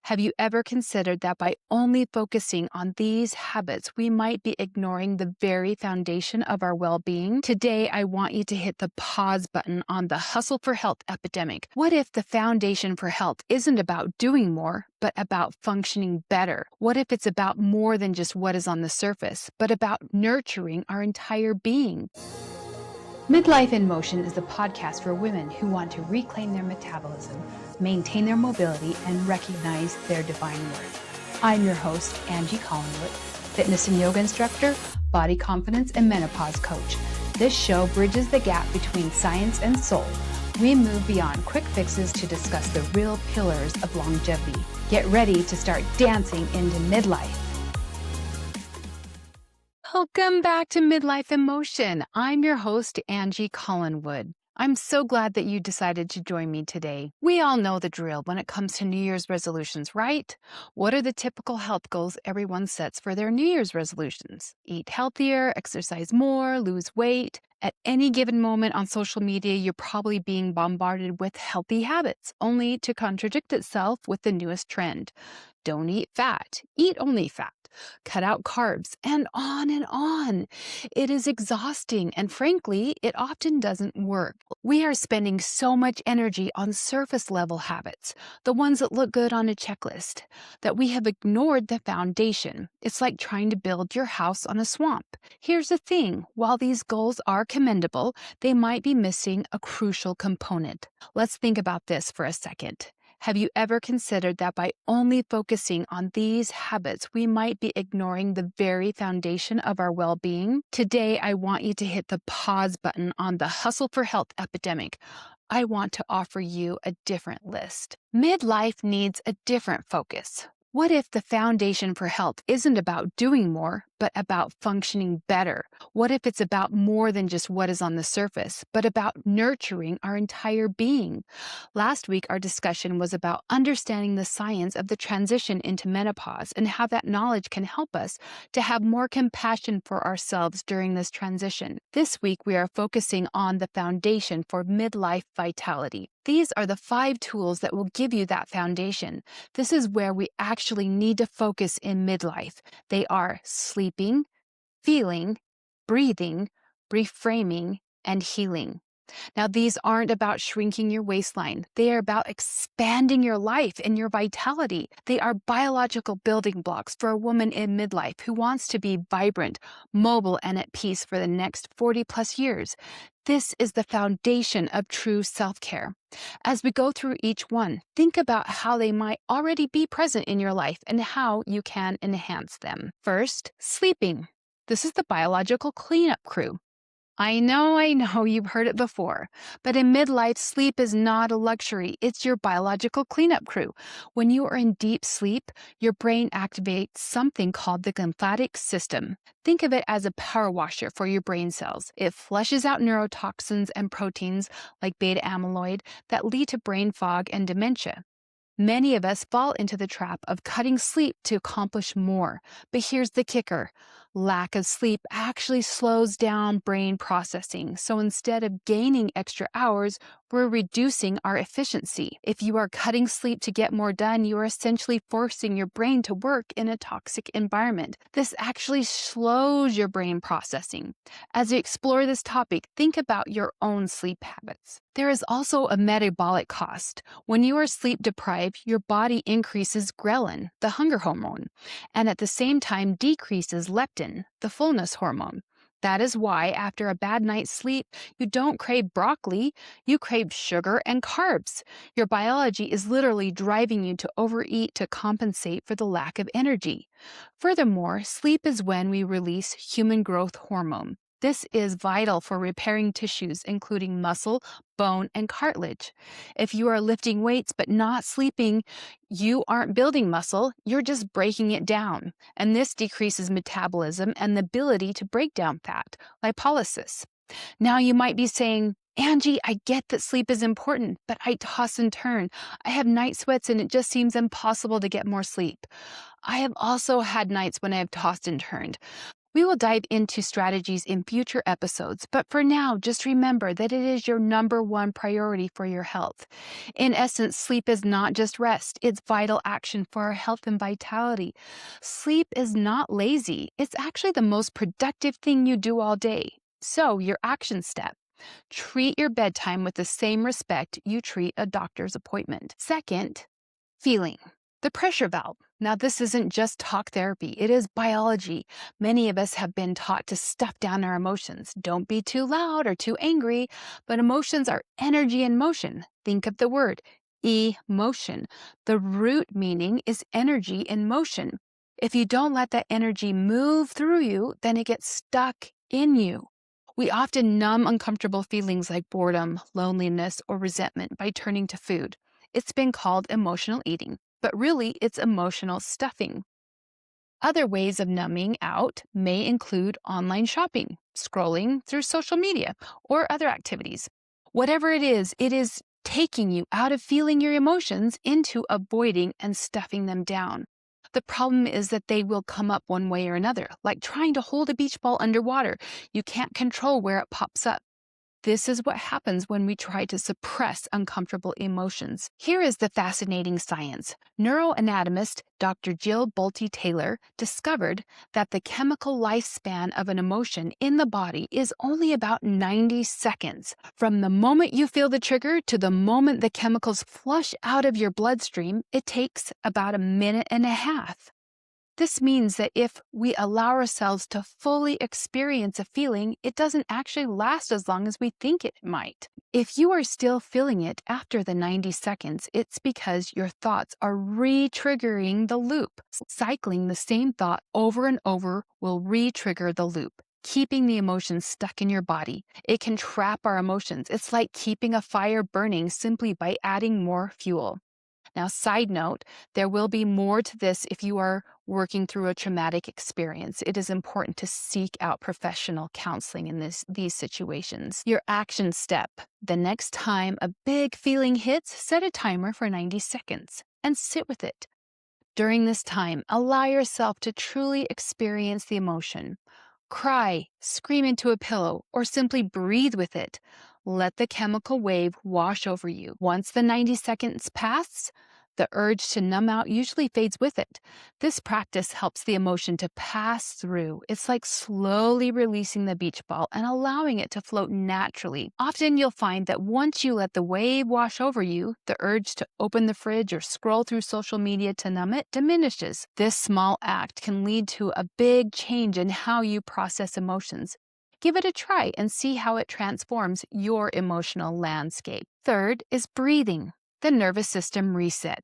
Have you ever considered that by only focusing on these habits, we might be ignoring the very foundation of our well being? Today, I want you to hit the pause button on the hustle for health epidemic. What if the foundation for health isn't about doing more, but about functioning better? What if it's about more than just what is on the surface, but about nurturing our entire being? Midlife in Motion is the podcast for women who want to reclaim their metabolism, maintain their mobility, and recognize their divine worth. I'm your host, Angie Collinwood, fitness and yoga instructor, body confidence, and menopause coach. This show bridges the gap between science and soul. We move beyond quick fixes to discuss the real pillars of longevity. Get ready to start dancing into midlife. Welcome back to Midlife in Motion. I'm your host, Angie Collinwood. I'm so glad that you decided to join me today. We all know the drill when it comes to New Year's resolutions, right? What are the typical health goals everyone sets for their New Year's resolutions? Eat healthier, exercise more, lose weight. At any given moment on social media, you're probably being bombarded with healthy habits, only to contradict itself with the newest trend. Don't eat fat, eat only fat. Cut out carbs, and on and on. It is exhausting, and frankly, it often doesn't work. We are spending so much energy on surface level habits, the ones that look good on a checklist, that we have ignored the foundation. It's like trying to build your house on a swamp. Here's the thing, while these goals are commendable, they might be missing a crucial component. Let's think about this for a second. Have you ever considered that by only focusing on these habits, we might be ignoring the very foundation of our well-being? Today, I want you to hit the pause button on the hustle for health epidemic. I want to offer you a different list. Midlife needs a different focus. What if the foundation for health isn't about doing more, but about functioning better? What if it's about more than just what is on the surface, but about nurturing our entire being? Last week, our discussion was about understanding the science of the transition into menopause and how that knowledge can help us to have more compassion for ourselves during this transition. This week, we are focusing on the foundation for midlife vitality. These are the 5 tools that will give you that foundation. This is where we actually need to focus in midlife. They are sleeping, feeling, breathing, reframing, and healing. Now, these aren't about shrinking your waistline. They are about expanding your life and your vitality. They are biological building blocks for a woman in midlife who wants to be vibrant, mobile, and at peace for the next 40 plus years. This is the foundation of true self-care. As we go through each one, think about how they might already be present in your life and how you can enhance them. First, sleeping. This is the biological cleanup crew. I know, you've heard it before, but in midlife, sleep is not a luxury. It's your biological cleanup crew. When you are in deep sleep, your brain activates something called the lymphatic system. Think of it as a power washer for your brain cells. It flushes out neurotoxins and proteins like beta amyloid that lead to brain fog and dementia. Many of us fall into the trap of cutting sleep to accomplish more. But here's the kicker. Lack of sleep actually slows down brain processing. So instead of gaining extra hours, we're reducing our efficiency. If you are cutting sleep to get more done, you are essentially forcing your brain to work in a toxic environment. This actually slows your brain processing. As we explore this topic, think about your own sleep habits. There is also a metabolic cost. When you are sleep deprived, your body increases ghrelin, the hunger hormone, and at the same time decreases leptin, the fullness hormone. That is why after a bad night's sleep, you don't crave broccoli, you crave sugar and carbs. Your biology is literally driving you to overeat to compensate for the lack of energy. Furthermore, sleep is when we release human growth hormone. This is vital for repairing tissues, including muscle, bone, and cartilage. If you are lifting weights but not sleeping, you aren't building muscle, you're just breaking it down. And this decreases metabolism and the ability to break down fat, lipolysis. Now you might be saying, Angie, I get that sleep is important, but I toss and turn. I have night sweats and it just seems impossible to get more sleep. I have also had nights when I have tossed and turned. We will dive into strategies in future episodes, but for now, just remember that it is your number one priority for your health. In essence, sleep is not just rest, it's vital action for our health and vitality. Sleep is not lazy, it's actually the most productive thing you do all day. So, your action step: treat your bedtime with the same respect you treat a doctor's appointment. Second, feeling. The pressure valve. Now, this isn't just talk therapy, it is biology. Many of us have been taught to stuff down our emotions. Don't be too loud or too angry, but emotions are energy in motion. Think of the word emotion. The root meaning is energy in motion. If you don't let that energy move through you, then it gets stuck in you. We often numb uncomfortable feelings like boredom, loneliness, or resentment by turning to food. It's been called emotional eating, but really it's emotional stuffing. Other ways of numbing out may include online shopping, scrolling through social media, or other activities. Whatever it is taking you out of feeling your emotions into avoiding and stuffing them down. The problem is that they will come up one way or another, like trying to hold a beach ball underwater. You can't control where it pops up. This is what happens when we try to suppress uncomfortable emotions. Here is the fascinating science. Neuroanatomist Dr. Jill Bolte Taylor discovered that the chemical lifespan of an emotion in the body is only about 90 seconds. From the moment you feel the trigger to the moment the chemicals flush out of your bloodstream, it takes about a minute and a half. This means that if we allow ourselves to fully experience a feeling, it doesn't actually last as long as we think it might. If you are still feeling it after the 90 seconds, it's because your thoughts are re-triggering the loop. Cycling the same thought over and over will re-trigger the loop, keeping the emotions stuck in your body. It can trap our emotions. It's like keeping a fire burning simply by adding more fuel. Now, side note, there will be more to this if you are working through a traumatic experience. It is important to seek out professional counseling in these situations. Your action step. The next time a big feeling hits, set a timer for 90 seconds and sit with it. During this time, allow yourself to truly experience the emotion. Cry, scream into a pillow, or simply breathe with it. Let the chemical wave wash over you. Once the 90 seconds pass, the urge to numb out usually fades with it. This practice helps the emotion to pass through. It's like slowly releasing the beach ball and allowing it to float naturally. Often you'll find that once you let the wave wash over you, the urge to open the fridge or scroll through social media to numb it diminishes. This small act can lead to a big change in how you process emotions. Give it a try and see how it transforms your emotional landscape. Third is breathing. The nervous system reset.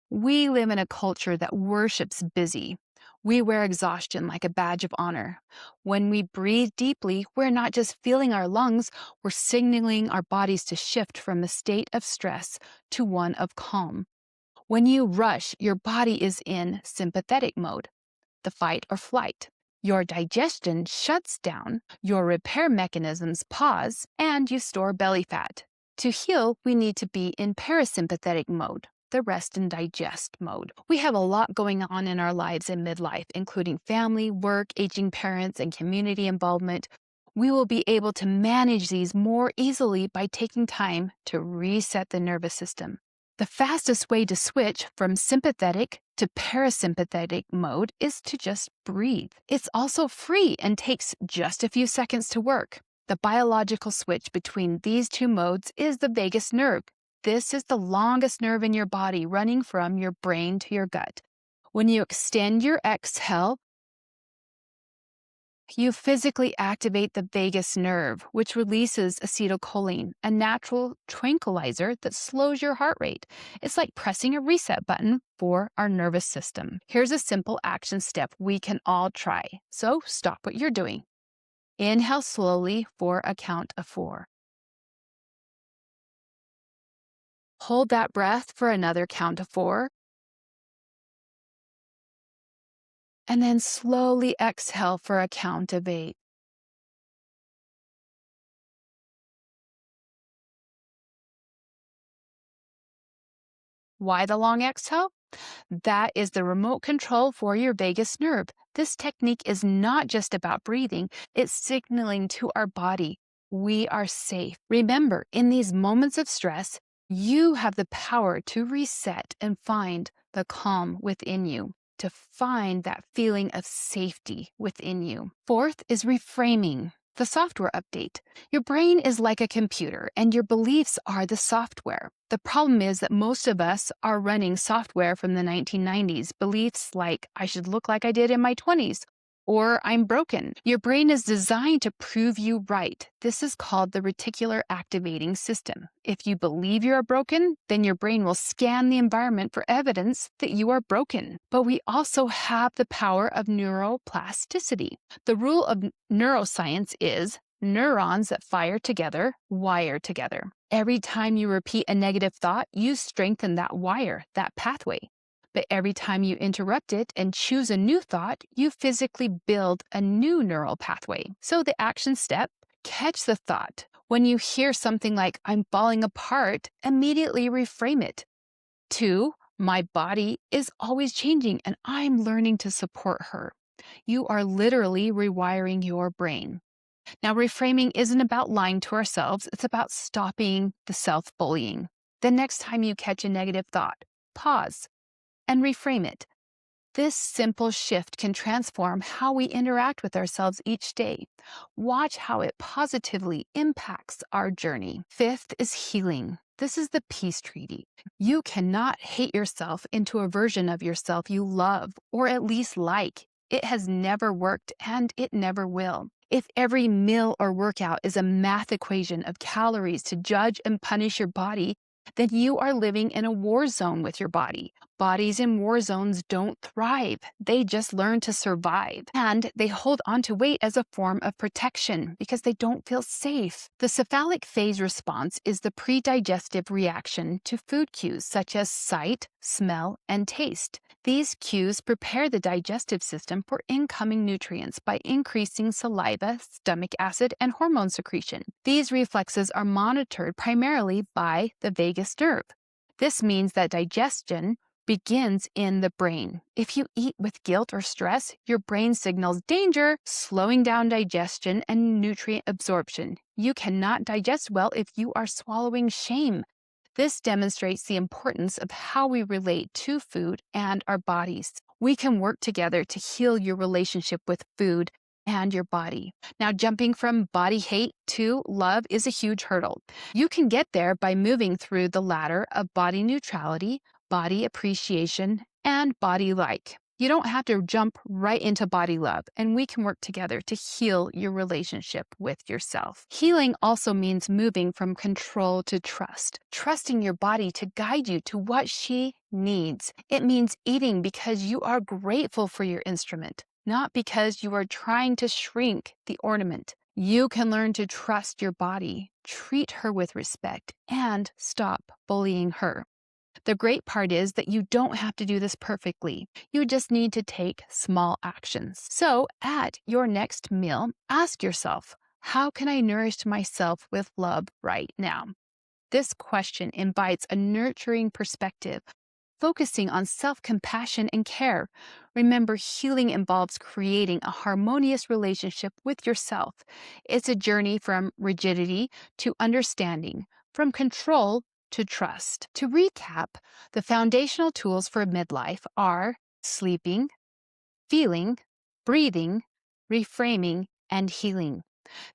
We live in a culture that worships busy. We wear exhaustion like a badge of honor. When we breathe deeply, we're not just feeling our lungs, we're signaling our bodies to shift from a state of stress to one of calm. When you rush, your body is in sympathetic mode, the fight or flight. Your digestion shuts down, your repair mechanisms pause, and you store belly fat. To heal, we need to be in parasympathetic mode, the rest and digest mode. We have a lot going on in our lives in midlife, including family, work, aging parents, and community involvement. We will be able to manage these more easily by taking time to reset the nervous system. The fastest way to switch from sympathetic to parasympathetic mode is to just breathe. It's also free and takes just a few seconds to work. The biological switch between these two modes is the vagus nerve. This is the longest nerve in your body, running from your brain to your gut. When you extend your exhale, you physically activate the vagus nerve, which releases acetylcholine, a natural tranquilizer that slows your heart rate. It's like pressing a reset button for our nervous system. Here's a simple action step we can all try. So stop what you're doing. Inhale slowly for a count of 4. Hold that breath for another count of 4. And then slowly exhale for a count of 8. Why the long exhale? That is the remote control for your vagus nerve. This technique is not just about breathing, it's signaling to our body we are safe. Remember, in these moments of stress, you have the power to reset and find the calm within you, to find that feeling of safety within you. Fourth is reframing, the software update. Your brain is like a computer, and your beliefs are the software. The problem is that most of us are running software from the 1990s, beliefs like, I should look like I did in my 20s, or I'm broken. Your brain is designed to prove you right. This is called the reticular activating system. If you believe you are broken, then your brain will scan the environment for evidence that you are broken. But we also have the power of neuroplasticity. The rule of neuroscience is neurons that fire together wire together. Every time you repeat a negative thought, you strengthen that wire, that pathway. But every time you interrupt it and choose a new thought, you physically build a new neural pathway. So the action step, catch the thought. When you hear something like, I'm falling apart, immediately reframe it. 2, my body is always changing and I'm learning to support her. You are literally rewiring your brain. Now, reframing isn't about lying to ourselves, it's about stopping the self-bullying. The next time you catch a negative thought, pause and reframe it. This simple shift can transform how we interact with ourselves each day. Watch how it positively impacts our journey. Fifth is healing. This is the peace treaty. You cannot hate yourself into a version of yourself you love or at least like. It has never worked and it never will. If every meal or workout is a math equation of calories to judge and punish your body, then you are living in a war zone with your body. Bodies in war zones don't thrive. They just learn to survive. And they hold on to weight as a form of protection because they don't feel safe. The cephalic phase response is the pre-digestive reaction to food cues such as sight, smell, and taste. These cues prepare the digestive system for incoming nutrients by increasing saliva, stomach acid, and hormone secretion. These reflexes are monitored primarily by the vagus nerve. This means that digestion begins in the brain. If you eat with guilt or stress, your brain signals danger, slowing down digestion and nutrient absorption. You cannot digest well if you are swallowing shame. This demonstrates the importance of how we relate to food and our bodies. We can work together to heal your relationship with food and your body. Now, jumping from body hate to love is a huge hurdle. You can get there by moving through the ladder of body neutrality, body appreciation, and body like. You don't have to jump right into body love, and we can work together to heal your relationship with yourself. Healing also means moving from control to trust, trusting your body to guide you to what she needs. It means eating because you are grateful for your instrument, not because you are trying to shrink the ornament. You can learn to trust your body, treat her with respect, and stop bullying her. The great part is that you don't have to do this perfectly. You just need to take small actions. So, at your next meal, ask yourself, how can I nourish myself with love right now? This question invites a nurturing perspective, focusing on self-compassion and care. Remember, healing involves creating a harmonious relationship with yourself. It's a journey from rigidity to understanding, from control to trust. To recap, the foundational tools for midlife are sleeping, feeling, breathing, reframing, and healing.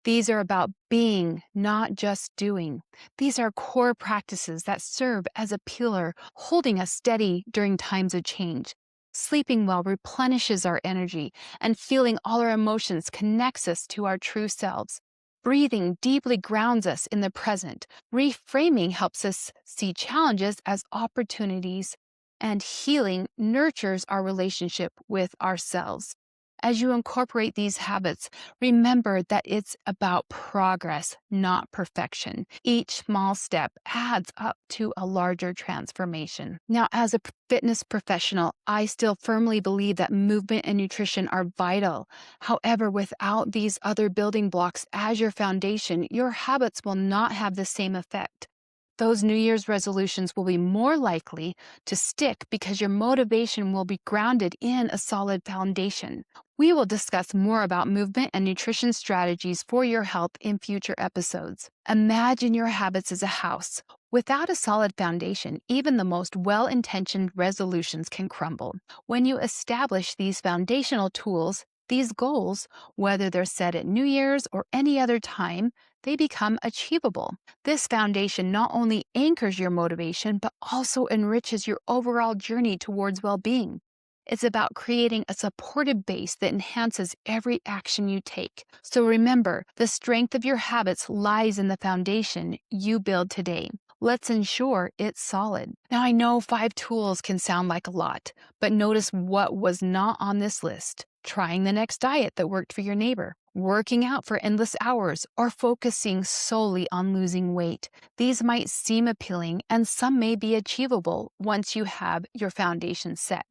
These are about being, not just doing. These are core practices that serve as a pillar, holding us steady during times of change. Sleeping well replenishes our energy, and feeling all our emotions connects us to our true selves. Breathing deeply grounds us in the present. Reframing helps us see challenges as opportunities, and healing nurtures our relationship with ourselves. As you incorporate these habits, remember that it's about progress, not perfection. Each small step adds up to a larger transformation. Now, as a fitness professional, I still firmly believe that movement and nutrition are vital. However, without these other building blocks as your foundation, your habits will not have the same effect. Those New Year's resolutions will be more likely to stick because your motivation will be grounded in a solid foundation. We will discuss more about movement and nutrition strategies for your health in future episodes. Imagine your habits as a house. Without a solid foundation, even the most well-intentioned resolutions can crumble. When you establish these foundational tools, these goals, whether they're set at New Year's or any other time, they become achievable. This foundation not only anchors your motivation, but also enriches your overall journey towards well-being. It's about creating a supportive base that enhances every action you take. So remember, the strength of your habits lies in the foundation you build today. Let's ensure it's solid. Now, I know 5 tools can sound like a lot, but notice what was not on this list. Trying the next diet that worked for your neighbor, working out for endless hours, or focusing solely on losing weight. These might seem appealing, and some may be achievable once you have your foundation set.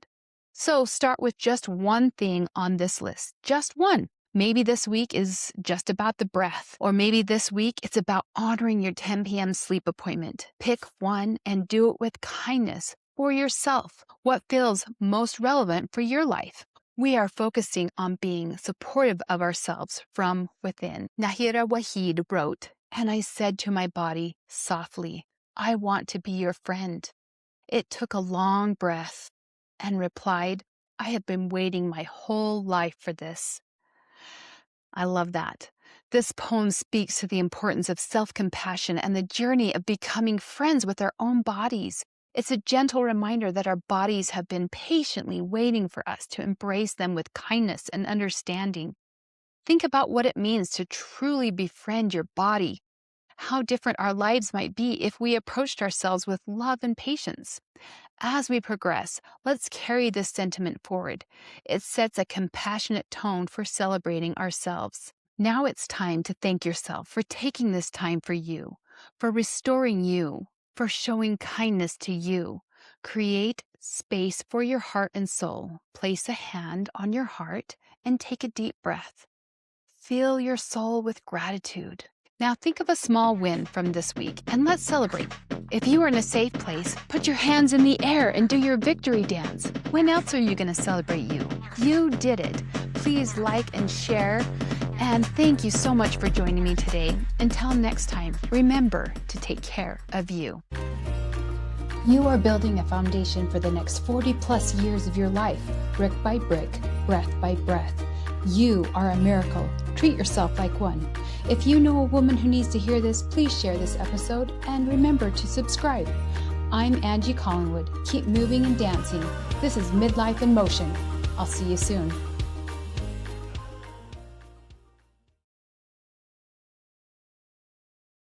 So start with just one thing on this list, just one. Maybe this week is just about the breath, or maybe this week it's about honoring your 10 p.m. sleep appointment. Pick one and do it with kindness for yourself, what feels most relevant for your life. We are focusing on being supportive of ourselves from within. Nahira Wahid wrote, "And I said to my body softly, I want to be your friend. It took a long breath and replied, I have been waiting my whole life for this." I love that. This poem speaks to the importance of self-compassion and the journey of becoming friends with our own bodies. It's a gentle reminder that our bodies have been patiently waiting for us to embrace them with kindness and understanding. Think about what it means to truly befriend your body. How different our lives might be if we approached ourselves with love and patience. As we progress, let's carry this sentiment forward. It sets a compassionate tone for celebrating ourselves. Now it's time to thank yourself for taking this time for you, for restoring you, for showing kindness to you. Create space for your heart and soul. Place a hand on your heart and take a deep breath. Fill your soul with gratitude. Now think of a small win from this week and let's celebrate. If you are in a safe place, put your hands in the air and do your victory dance. When else are you going to celebrate you? You did it. Please like and share. And thank you so much for joining me today. Until next time, remember to take care of you. You are building a foundation for the next 40+ years of your life, brick by brick, breath by breath. You are a miracle. Treat yourself like one. If you know a woman who needs to hear this, please share this episode and remember to subscribe. I'm Angie Collinwood. Keep moving and dancing. This is Midlife in Motion. I'll see you soon.